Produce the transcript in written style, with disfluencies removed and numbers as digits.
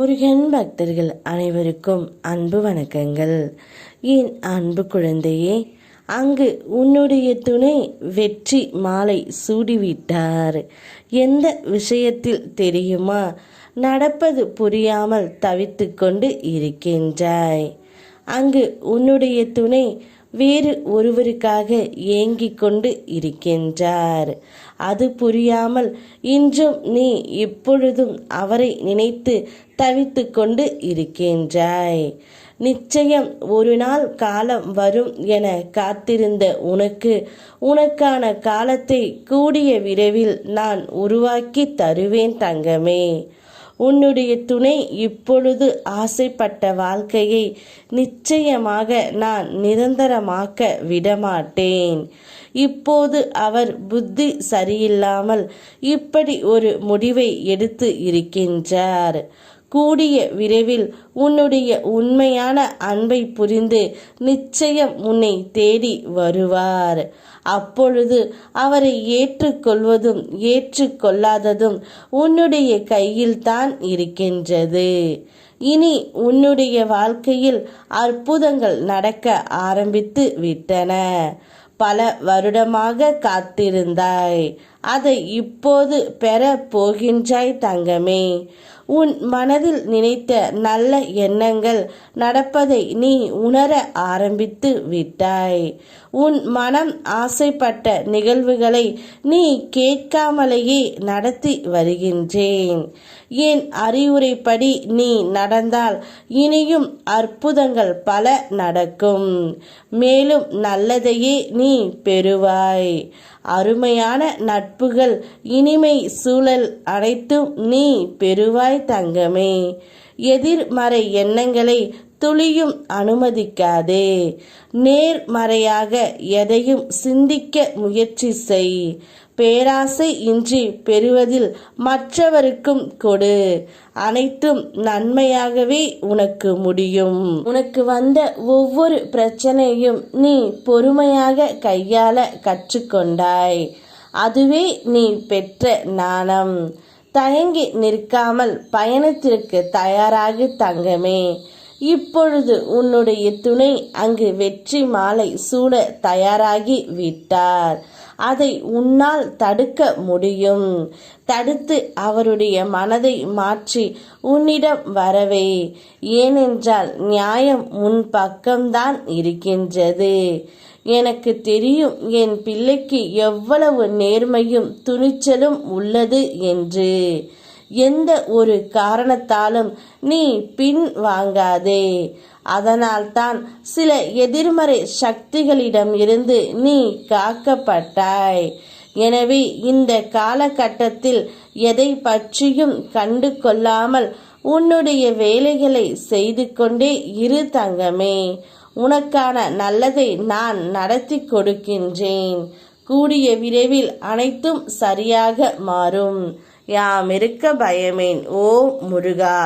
முருகன் பக்தர்கள் அனைவருக்கும் அன்பு வணக்கங்கள். என் அன்பு குழந்தையே, அங்கு உன்னுடைய துணை வெற்றி மாலை சூடிவிட்டார். எந்த விஷயத்தில் தெரியுமா? நடப்பது புரியாமல் தவித்து கொண்டு இருக்கின்றாய். அங்கு உன்னுடைய துணை வேறு ஒருவருக்காக ஏங்கிக் கொண்டு இருக்கின்றார். அது புரியாமல் இன்றும் நீ இப்பொழுதும் அவரை நினைத்து தவித்து கொண்டு இருக்கின்றாய். நிச்சயம் ஒரு நாள் காலம் வரும் என காத்திருந்த உனக்கான காலத்தை கூடிய விரைவில் நான் உருவாக்கி தருவேன் தங்கமே. உன்னுடைய துணை இப்பொழுது ஆசைப்பட்ட வாழ்க்கையை நிச்சயமாக நான் நிரந்தரமாக்க விடமாட்டேன். இப்போது அவர் புத்தி சரியில்லாமல் இப்படி ஒரு முடிவை எடுத்து இருக்கின்றார். கூடிய விரைவில் உன்னுடைய உண்மையான அன்பை புரிந்து நிச்சயம் உன்னை தேடி வருவார். அப்பொழுது அவரை ஏற்றுக்கொள்வதும் ஏற்றுக்கொள்ளாததும் உன்னுடைய கையில்தான் இருக்கின்றது. இனி உன்னுடைய வாழ்க்கையில் அற்புதங்கள் நடக்க ஆரம்பித்து விட்டன. பல வருடமாக காத்திருந்தாய், அதை இப்போது பெற போகின்றாய் தங்கமே. உன் மனதில் நினைத்த நல்ல எண்ணங்கள் நடப்பதை நீ உணர ஆரம்பித்து விட்டாய். உன் மனம் ஆசைப்பட்ட நிகழ்வுகளை நீ கேட்காமலேயே நடத்தி வருகின்றேன். என் அறிவுரைப்படி நீ நடந்தால் இனியும் அற்புதங்கள் பல நடக்கும். மேலும் நல்லதையே நீ பெறுவாய். அருமையான நட்புகள், இனிமை சூழல் அனைத்தும் நீ பெறுவாய் தங்கமே. எதிர்மறை எண்ணங்களை துளியும் அனுமதிக்காதே. நேர்மறையாக எதையும் சிந்திக்க முயற்சி செய். பேராசை இன்றி பெறுவதில் மற்றவருக்கும் கொடு. அனைத்தும் நன்மையாகவே உனக்கு முடியும். உனக்கு வந்த ஒவ்வொரு பிரச்சனையும் நீ பொறுமையாக கையாள கற்றுக்கொண்டாய். அதுவே நீ பெற்ற ஞானம். தயங்கி நிற்காமல் பயணத்திற்கு தயாராகு தங்கமே. இப்பொழுது உன்னுடைய துணை அங்கு வெற்றி மாலை சூட தயாராகி விட்டார். அதை உன்னால் தடுக்க முடியும். தடுத்து அவருடைய மனதை மாற்றி உன்னிடம் வரவே. ஏனென்றால் நியாயம் உன் பக்கம்தான் இருக்கின்றது. எனக்கு தெரியும் என் பிள்ளைக்கு எவ்வளவு நேர்மையும் துணிச்சலும் உள்ளது என்று. எந்த ஒரு காரணத்தாலும் நீ பின் வாங்காதே. அதனால்தான் சில எதிர்மறை சக்திகளிடம் இருந்து நீ காக்கப்பட்டாய். எனவே இந்த காலகட்டத்தில் எதை பற்றியும் கண்டு கொள்ளாமல் உன்னுடைய வேலைகளை செய்து கொண்டே இரு தங்கமே. உனக்கான நல்லதை நான் நடத்தி கொடுக்கின்றேன். கூடிய விரைவில் அனைத்தும் சரியாக மாறும். யாமிருக்க பயமேன். ஓ முருகா.